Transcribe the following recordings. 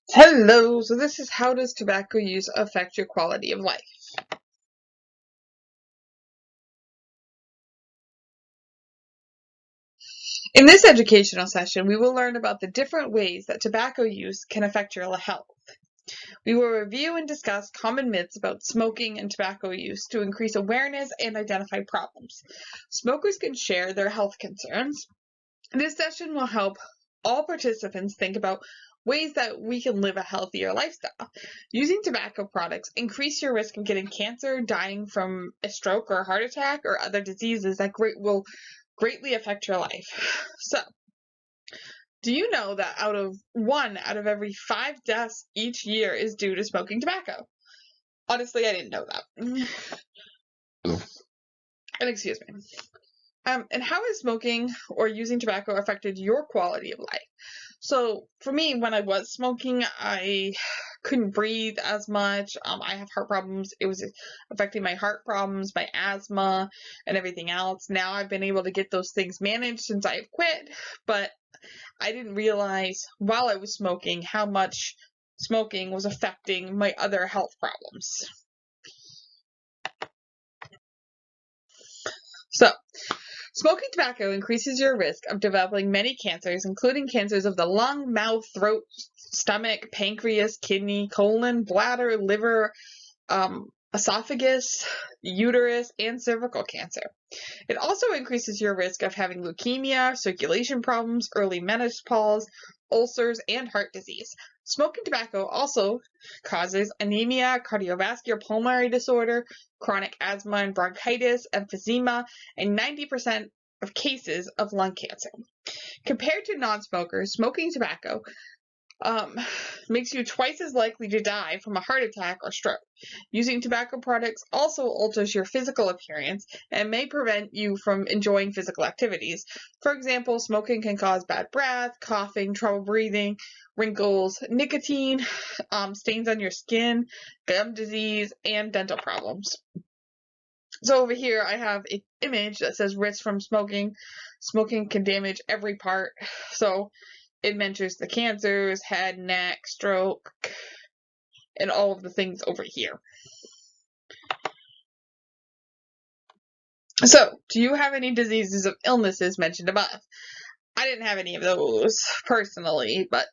Hello, so this is how does tobacco use affect your quality of life? In this educational session, we will learn about the different ways that tobacco use can affect your health. We will review and discuss common myths about smoking and tobacco use to increase awareness and identify problems. Smokers can share their health concerns. This session will help all participants think about ways that we can live a healthier lifestyle. Using tobacco products increase your risk of getting cancer, dying from a stroke or a heart attack, or other diseases that will greatly affect your life. So, do you know that one out of every 5 deaths each year is due to smoking tobacco? Honestly, I didn't know that. And excuse me. And how has smoking or using tobacco affected your quality of life? So for me, when I was smoking, I couldn't breathe as much. I have heart problems. It was affecting my heart problems, my asthma, and everything else. Now I've been able to get those things managed since I've quit, but I didn't realize while I was smoking how much smoking was affecting my other health problems. So, smoking tobacco increases your risk of developing many cancers, including cancers of the lung, mouth, throat, stomach, pancreas, kidney, colon, bladder, liver, esophagus, uterus, and cervical cancer. It also increases your risk of having leukemia, circulation problems, early menopause, ulcers, and heart disease. Smoking tobacco also causes anemia, cardiovascular pulmonary disorder, chronic asthma and bronchitis, emphysema, and 90% of cases of lung cancer. Compared to non-smokers, smoking tobacco makes you twice as likely to die from a heart attack or stroke. Using tobacco products also alters your physical appearance and may prevent you from enjoying physical activities. For example, smoking can cause bad breath, coughing, trouble breathing, wrinkles, nicotine, stains on your skin, gum disease, and dental problems. So over here I have an image that says risk from smoking. Smoking can damage every part. So it mentions the cancers, head, neck, stroke, and all of the things over here. So, do you have any diseases or illnesses mentioned above? I didn't have any of those personally, but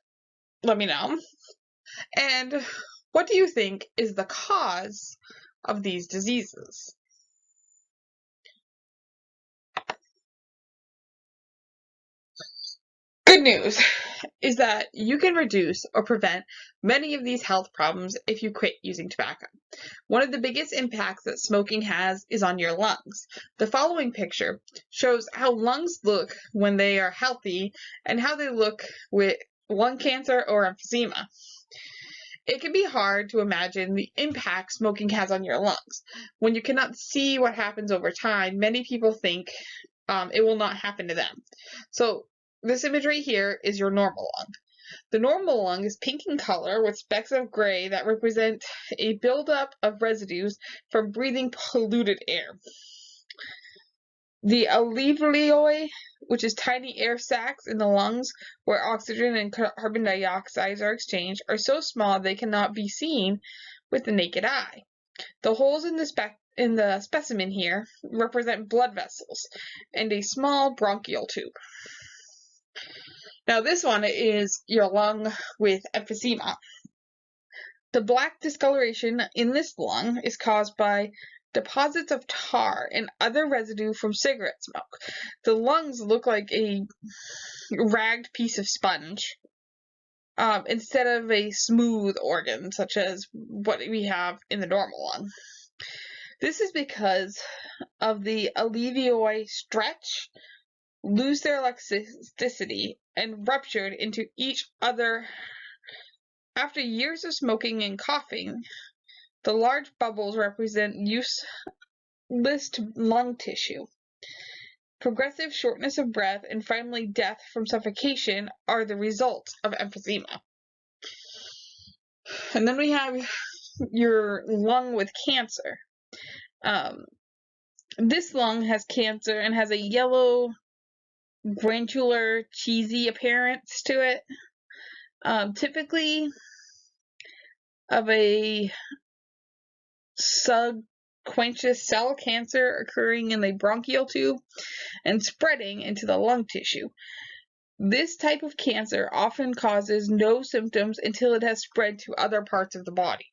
let me know. And what do you think is the cause of these diseases? Good news is that you can reduce or prevent many of these health problems if you quit using tobacco. One of the biggest impacts that smoking has is on your lungs. The following picture shows how lungs look when they are healthy and how they look with lung cancer or emphysema. It can be hard to imagine the impact smoking has on your lungs. When you cannot see what happens over time, many people think it will not happen to them. So this imagery here is your normal lung. The normal lung is pink in color with specks of gray that represent a buildup of residues from breathing polluted air. The alveoli, which is tiny air sacs in the lungs where oxygen and carbon dioxide are exchanged, are so small they cannot be seen with the naked eye. The holes in the specimen here represent blood vessels and a small bronchial tube. Now this one is your lung with emphysema. The black discoloration in this lung is caused by deposits of tar and other residue from cigarette smoke. The lungs look like a ragged piece of sponge instead of a smooth organ such as what we have in the normal lung. This is because of the alveoli stretch, lose their elasticity, and ruptured into each other. After years of smoking and coughing, the large bubbles represent useless lung tissue. Progressive shortness of breath and finally death from suffocation are the results of emphysema. And then we have your lung with cancer. This lung has cancer and has a yellow, granular, cheesy appearance to it. Typically, of a subcutaneous cell cancer occurring in the bronchial tube and spreading into the lung tissue. This type of cancer often causes no symptoms until it has spread to other parts of the body.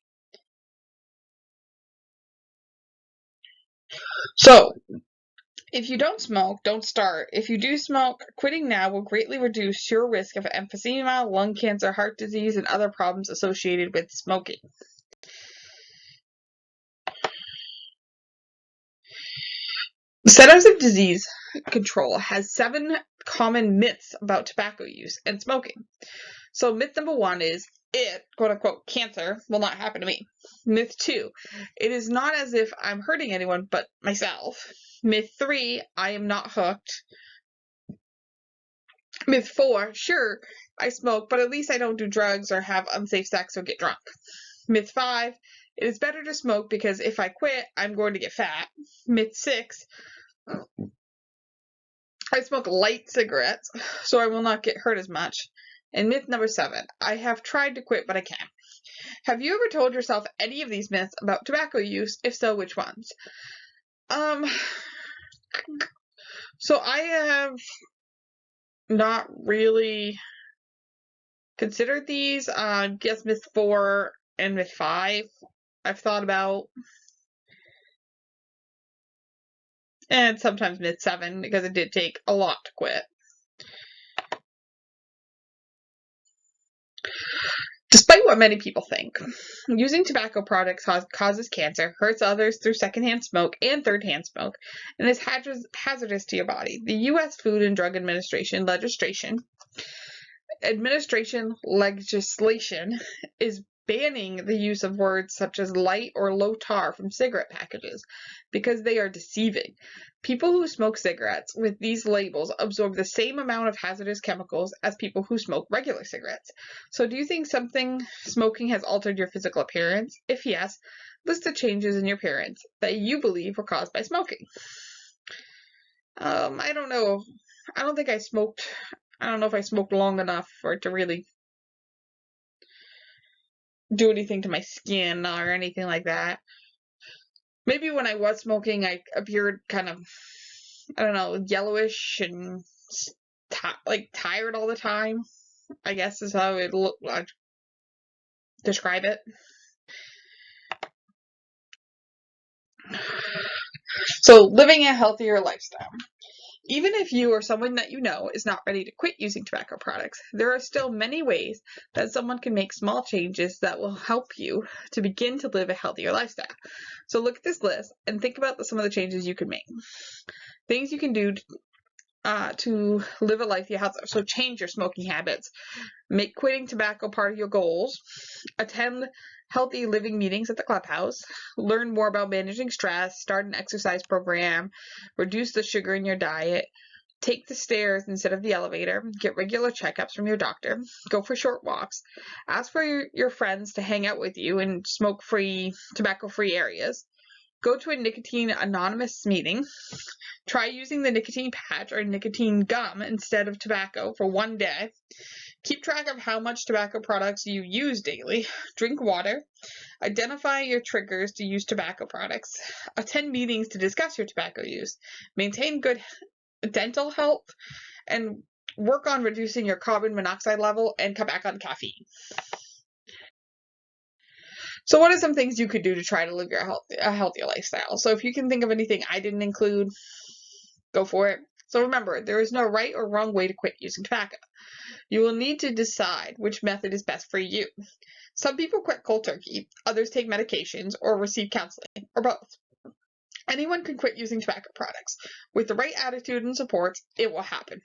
So, if you don't smoke, don't start. If you do smoke, quitting now will greatly reduce your risk of emphysema, lung cancer, heart disease, and other problems associated with smoking. The Centers of Disease Control has 7 common myths about tobacco use and smoking. So myth number 1 is quote unquote, cancer will not happen to me. Myth 2, it is not as if I'm hurting anyone but myself. Myth 3, I am not hooked. Myth 4, sure, I smoke, but at least I don't do drugs or have unsafe sex or get drunk. Myth 5, it is better to smoke because if I quit, I'm going to get fat. Myth 6, I smoke light cigarettes, so I will not get hurt as much. And myth number 7, I have tried to quit, but I can't. Have you ever told yourself any of these myths about tobacco use? If so, which ones? So I have not really considered these. Guess myth 4 and myth 5 I've thought about. And sometimes myth 7 because it did take a lot to quit. Despite what many people think, using tobacco products causes cancer, hurts others through secondhand smoke and third-hand smoke, and is hazardous to your body. The U.S. Food and Drug Administration legislation is banning the use of words such as light or low tar from cigarette packages because they are deceiving. People who smoke cigarettes with these labels absorb the same amount of hazardous chemicals as people who smoke regular cigarettes. So do you think smoking has altered your physical appearance? If yes, list the changes in your appearance that you believe were caused by smoking. I don't know. I don't know if I smoked long enough for it to really do anything to my skin or anything like that. Maybe when I was smoking, I appeared kind of, I don't know, yellowish and tired all the time, I guess is how it look like. Describe it. So, living a healthier lifestyle. Even if you or someone that you know is not ready to quit using tobacco products, there are still many ways that someone can make small changes that will help you to begin to live a healthier lifestyle. So look at this list and think about some of the changes you can make. Things you can do to live a life you have. So change your smoking habits. Make quitting tobacco part of your goals. Attend healthy living meetings at the clubhouse. Learn more about managing stress. Start an exercise program. Reduce the sugar in your diet. Take the stairs instead of the elevator. Get regular checkups from your doctor. Go for short walks. Ask for your friends to hang out with you in smoke-free, tobacco-free areas. Go to a nicotine anonymous meeting. Try using the nicotine patch or nicotine gum instead of tobacco for 1 day. Keep track of how much tobacco products you use daily. Drink water. Identify your triggers to use tobacco products. Attend meetings to discuss your tobacco use. Maintain good dental health. And work on reducing your carbon monoxide level and cut back on caffeine. So what are some things you could do to try to live a healthier lifestyle? So if you can think of anything I didn't include, go for it. So remember, there is no right or wrong way to quit using tobacco. You will need to decide which method is best for you. Some people quit cold turkey, others take medications or receive counseling, or both. Anyone can quit using tobacco products. With the right attitude and support, it will happen.